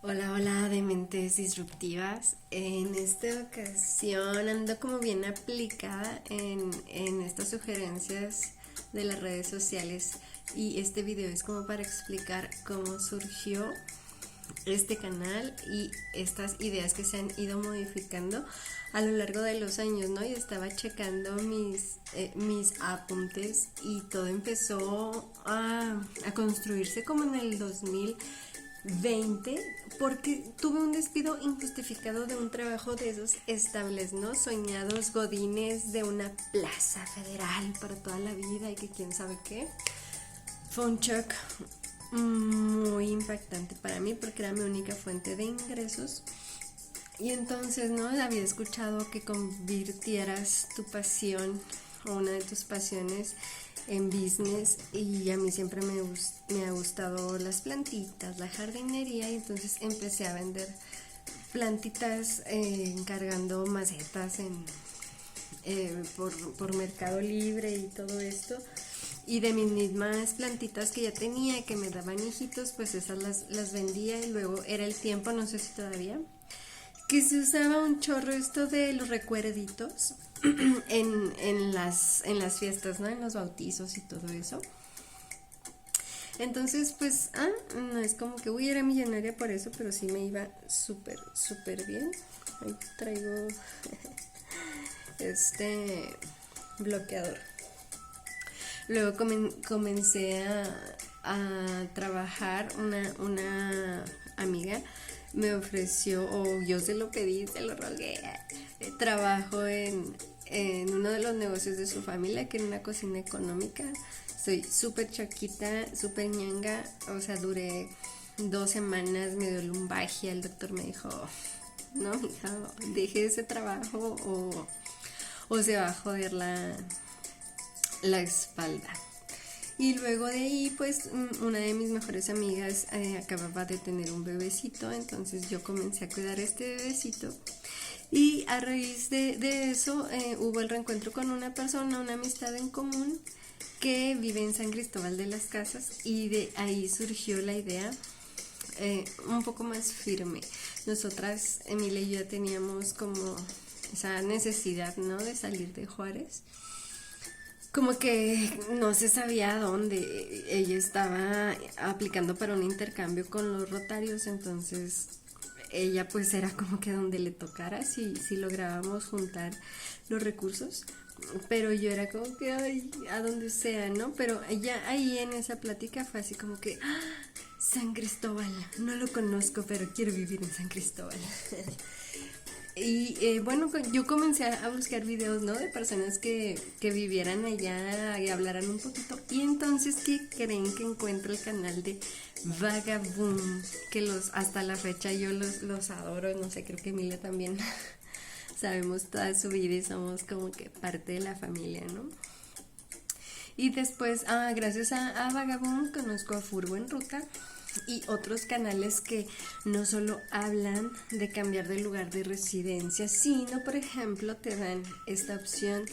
Hola, hola de mentes disruptivas. En esta ocasión ando como bien aplicada en estas sugerencias de las redes sociales y este video es como para explicar cómo surgió este canal y estas ideas que se han ido modificando a lo largo de los años, ¿no? Y estaba checando mis apuntes y todo empezó a construirse como en el 2020 porque tuve un despido injustificado de un trabajo de esos estables, ¿no? Soñados godines de una plaza federal para toda la vida y que quién sabe qué. Fue un shock muy impactante para mí porque era mi única fuente de ingresos. Y entonces, ¿no? Había escuchado que convirtieras tu pasión o una de tus pasiones en business y a mí siempre me ha gustado las plantitas, la jardinería y entonces empecé a vender plantitas encargando macetas por Mercado Libre y todo esto. Y de mis mismas plantitas que ya tenía y que me daban hijitos, pues esas las vendía y luego era el tiempo, no sé si todavía, que se usaba un chorro esto de los recuerditos en las fiestas, ¿no? En los bautizos y todo eso. Entonces, pues, no es como que, era millonaria por eso, pero sí me iba súper, súper bien. Ahí traigo este bloqueador. Luego comencé a trabajar, una amiga me ofreció, o yo se lo pedí, se lo rogué, trabajo en uno de los negocios de su familia, que era una cocina económica. Soy súper chaquita, súper ñanga, o sea, duré 2 semanas, me dio lumbalgia, el doctor me dijo, no, hija, deje ese trabajo o se va a joder la espalda. Y luego de ahí, pues, una de mis mejores amigas acababa de tener un bebecito, entonces yo comencé a cuidar este bebecito. Y a raíz de eso hubo el reencuentro con una persona, una amistad en común que vive en San Cristóbal de las Casas y de ahí surgió la idea un poco más firme. Nosotras, Emilia y yo, ya teníamos como esa necesidad, ¿no? De salir de Juárez. Como que no se sabía dónde. Ella estaba aplicando para un intercambio con los Rotarios, entonces ella pues era como que donde le tocara si lográbamos juntar los recursos. Pero yo era como que, ay, a donde sea, ¿no? Pero ya ahí en esa plática fue así como que, San Cristóbal, no lo conozco, pero quiero vivir en San Cristóbal. Y bueno, yo comencé a buscar videos, ¿no? De personas que vivieran allá y hablaran un poquito. Y entonces, ¿qué creen? Que encuentro el canal de Vagaboom, que hasta la fecha yo los adoro, no sé, creo que Emilia también. Sabemos toda su vida y somos como que parte de la familia, ¿no? Y después, gracias a Vagaboom, conozco a Furbo en Ruta y otros canales que no solo hablan de cambiar de lugar de residencia, sino, por ejemplo, te dan esta opción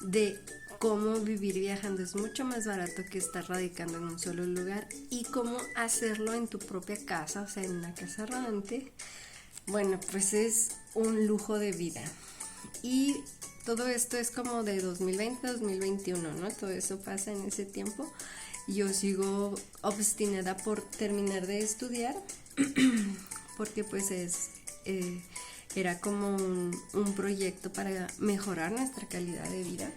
de cómo vivir viajando. Es mucho más barato que estar radicando en un solo lugar y cómo hacerlo en tu propia casa, o sea, en una casa rodante. Bueno, pues es un lujo de vida. Y todo esto es como de 2020 a 2021, ¿no? Todo eso pasa en ese tiempo. Yo sigo obstinada por terminar de estudiar porque pues era como un proyecto para mejorar nuestra calidad de vida.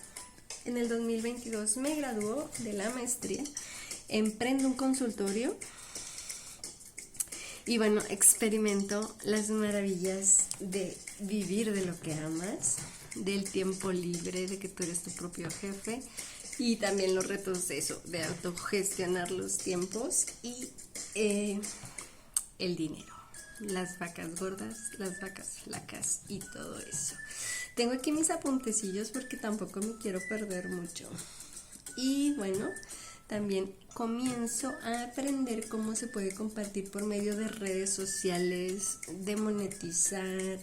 En el 2022 me graduó de la maestría, emprendo un consultorio y bueno, experimento las maravillas de vivir de lo que amas, del tiempo libre, de que tú eres tu propio jefe y también los retos de eso, de autogestionar los tiempos y el dinero, las vacas gordas, las vacas flacas y todo eso. Tengo aquí mis apuntecillos porque tampoco me quiero perder mucho. Y bueno, también comienzo a aprender cómo se puede compartir por medio de redes sociales, de monetizar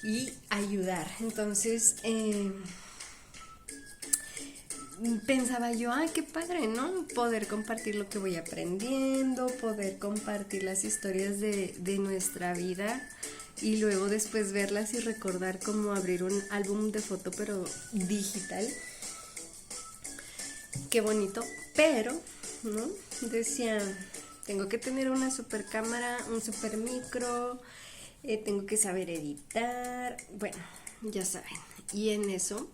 y ayudar. Entonces, pensaba yo, qué padre, ¿no? Poder compartir lo que voy aprendiendo, poder compartir las historias de nuestra vida y luego después verlas y recordar cómo abrir un álbum de foto pero digital. Qué bonito, pero, ¿no? Decía, tengo que tener una super cámara, un super micro, tengo que saber editar, bueno, ya saben. Y en eso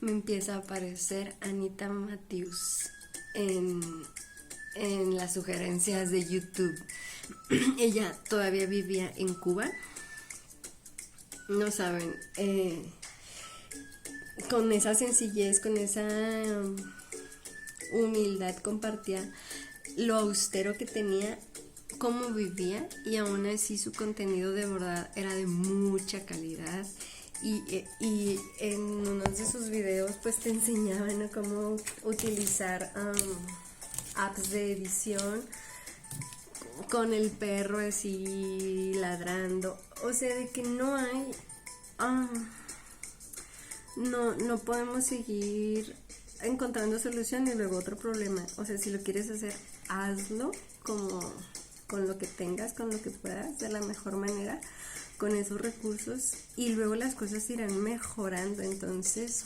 me empieza a aparecer Anita Matthews en las sugerencias de YouTube. Ella todavía vivía en Cuba. No saben, con esa sencillez, con esa humildad compartía lo austero que tenía, cómo vivía, y aún así su contenido de verdad era de mucha calidad. Y en uno de sus videos pues te enseñaban, ¿no?, cómo utilizar apps de edición con el perro así ladrando. O sea, de que no hay... no podemos seguir encontrando solución y luego otro problema. O sea, si lo quieres hacer, hazlo como con lo que tengas, con lo que puedas, de la mejor manera, con esos recursos, y luego las cosas irán mejorando. Entonces,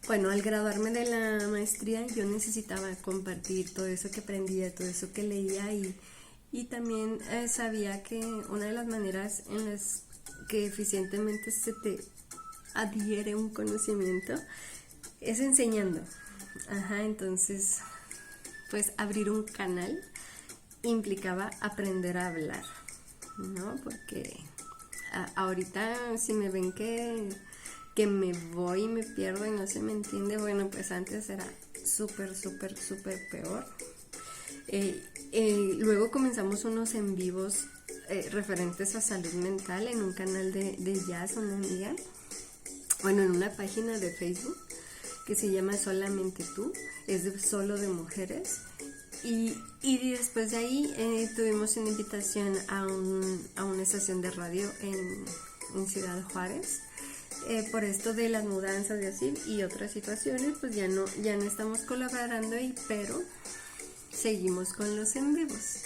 bueno, al graduarme de la maestría yo necesitaba compartir todo eso que aprendía, todo eso que leía, y también sabía que una de las maneras en las que eficientemente se te adhiere un conocimiento es enseñando. Entonces, pues abrir un canal implicaba aprender a hablar, ¿no? Porque ahorita si me ven que me voy y me pierdo y no se me entiende, bueno, pues antes era súper peor. Luego comenzamos unos en vivos referentes a salud mental en un canal de jazz, una amiga, bueno, en una página de Facebook que se llama Solamente Tú, es solo de mujeres. Y después de ahí tuvimos una invitación a una estación de radio en Ciudad Juárez. Por esto de las mudanzas y así y otras situaciones, pues ya no estamos colaborando ahí, pero seguimos con los en vivos.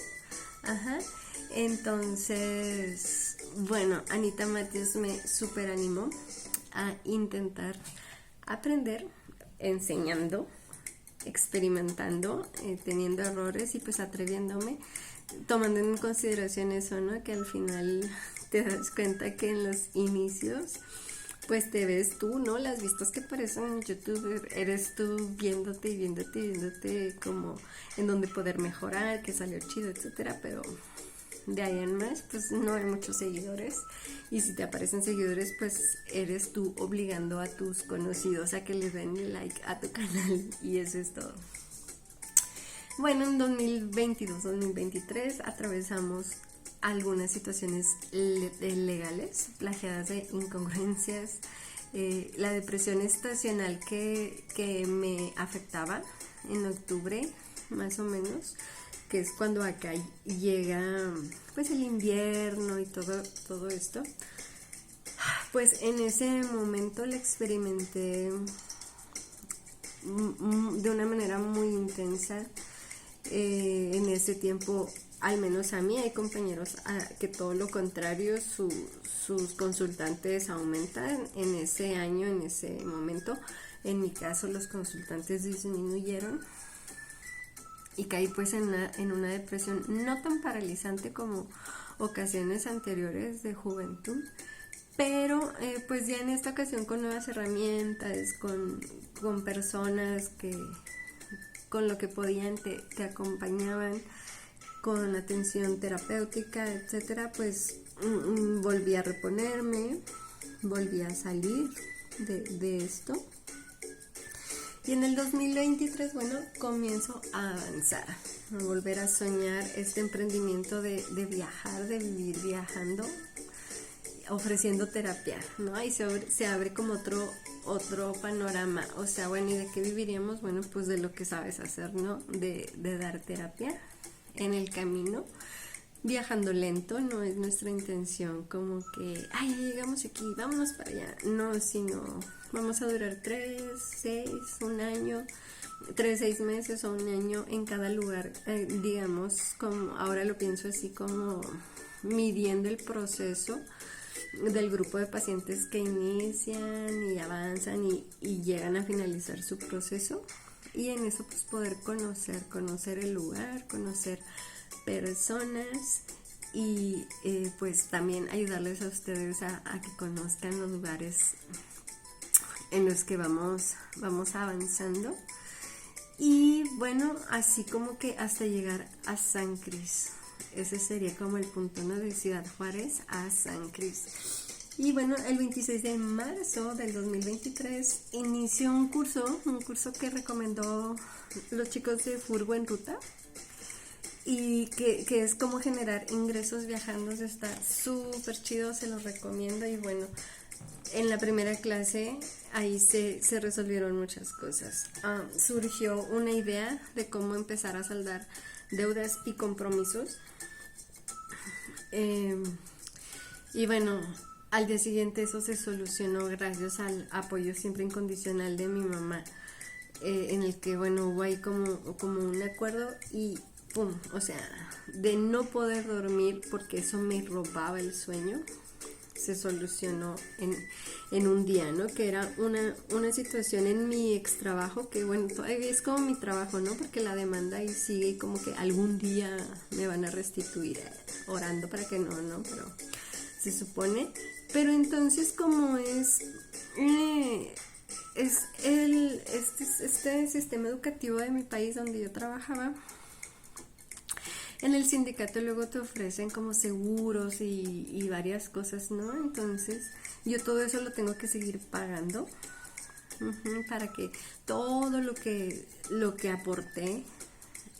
Entonces, bueno, Anita Matthews me super animó a intentar aprender enseñando, experimentando, teniendo errores y pues atreviéndome, tomando en consideración eso, ¿no? Que al final te das cuenta que en los inicios pues te ves tú, ¿no? Las vistas que aparecen en YouTube, eres tú viéndote como en donde poder mejorar, que salió chido, etcétera, pero de ahí en más, pues no hay muchos seguidores, y si te aparecen seguidores, pues eres tú obligando a tus conocidos a que les den like a tu canal, y eso es todo. Bueno, en 2022-2023 atravesamos algunas situaciones legales, plagiadas de incongruencias, la depresión estacional que me afectaba en octubre, más o menos, que es cuando acá llega pues el invierno y todo esto. Pues en ese momento lo experimenté de una manera muy intensa. En ese tiempo, al menos a mí, hay compañeros que todo lo contrario, sus consultantes aumentan en ese año, en ese momento. En mi caso, los consultantes disminuyeron y caí pues en una depresión no tan paralizante como ocasiones anteriores de juventud, pero pues ya en esta ocasión con nuevas herramientas, con personas que con lo que podían te acompañaban, con atención terapéutica, etcétera, pues volví a reponerme, volví a salir de esto. Y en el 2023, bueno, comienzo a avanzar, a volver a soñar este emprendimiento de viajar, de vivir viajando, ofreciendo terapia, ¿no? Y se abre como otro panorama. O sea, bueno, ¿y de qué viviríamos? Bueno, pues de lo que sabes hacer, ¿no? De dar terapia en el camino. viajando lento, no es nuestra intención como que, ay, ya llegamos aquí, vámonos para allá. No, sino vamos a durar 3, 6, un año, 3, 6 meses o un año en cada lugar, digamos, como ahora lo pienso así como midiendo el proceso del grupo de pacientes que inician y avanzan y llegan a finalizar su proceso, y en eso pues poder conocer el lugar, conocer personas y pues también ayudarles a ustedes a que conozcan los lugares en los que vamos avanzando. Y bueno, así como que hasta llegar a San Cris. Ese sería como el punto, ¿no? De Ciudad Juárez a San Cris. Y bueno, el 26 de marzo del 2023 inició un curso que recomendó los chicos de Furgo en Ruta, y que es como generar ingresos viajando. Está súper chido, se los recomiendo. Y bueno, en la primera clase ahí se resolvieron muchas cosas. Surgió una idea de cómo empezar a saldar deudas y compromisos. Y bueno, al día siguiente eso se solucionó gracias al apoyo siempre incondicional de mi mamá, en el que bueno, hubo ahí como un acuerdo y pum, o sea, de no poder dormir porque eso me robaba el sueño, se solucionó en un día, ¿no? Que era una situación en mi ex trabajo, que bueno, todavía es como mi trabajo, ¿no? Porque la demanda ahí sigue y como que algún día me van a restituir, orando para que no, pero se supone. Pero entonces como este sistema educativo de mi país donde yo trabajaba, en el sindicato luego te ofrecen como seguros y varias cosas, ¿no? Entonces yo todo eso lo tengo que seguir pagando, para que todo lo que aporté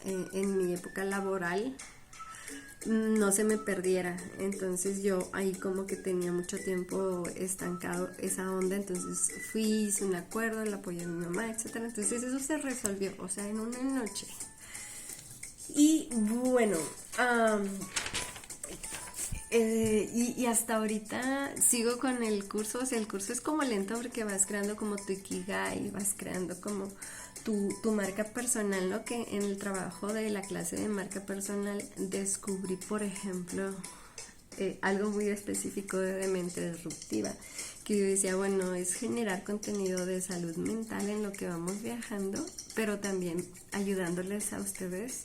en mi época laboral no se me perdiera. Entonces yo ahí como que tenía mucho tiempo estancado esa onda, entonces hice un acuerdo, el apoyo de mi mamá, etcétera. Entonces eso se resolvió, o sea, en una noche. Y bueno, y hasta ahorita sigo con el curso. O sea, el curso es como lento porque vas creando como tu ikigai, vas creando como tu marca personal, ¿no? Que en el trabajo de la clase de marca personal descubrí, por ejemplo, algo muy específico de mente disruptiva, que yo decía, bueno, es generar contenido de salud mental en lo que vamos viajando, pero también ayudándoles a ustedes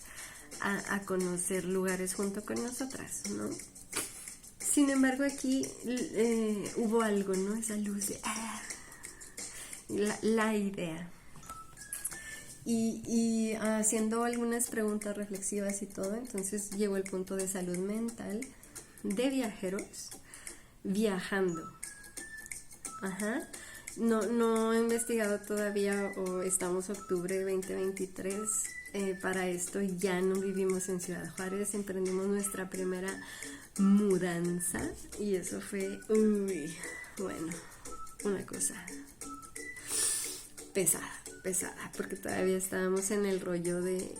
a conocer lugares junto con nosotras, ¿no? Sin embargo, aquí hubo algo, ¿no? Esa luz de la idea. Y haciendo algunas preguntas reflexivas y todo, entonces llegó el punto de salud mental de viajeros viajando. No he investigado todavía, o estamos octubre 2023. Para esto ya no vivimos en Ciudad Juárez, emprendimos nuestra primera mudanza y eso fue, bueno, una cosa pesada, porque todavía estábamos en el rollo de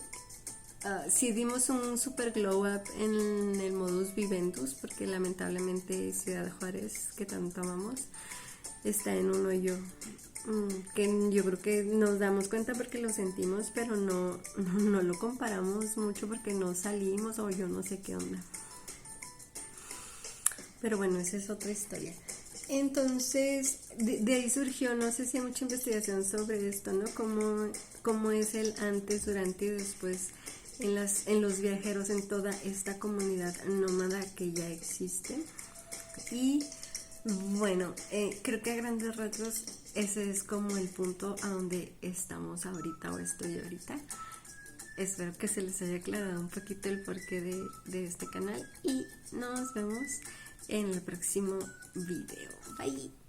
sí dimos un super glow up en el modus vivendus, porque lamentablemente Ciudad Juárez, que tanto amamos, está en un hoyo que yo creo que nos damos cuenta porque lo sentimos, pero no lo comparamos mucho porque no salimos, o yo no sé qué onda. Pero bueno, esa es otra historia. Entonces, de ahí surgió, no sé si hay mucha investigación sobre esto, ¿no? Cómo es el antes, durante y después en los viajeros, en toda esta comunidad nómada que ya existe. Y bueno, creo que a grandes rasgos ese es como el punto a donde estamos ahorita, o estoy ahorita. Espero que se les haya aclarado un poquito el porqué de este canal, y nos vemos en el próximo video. Bye.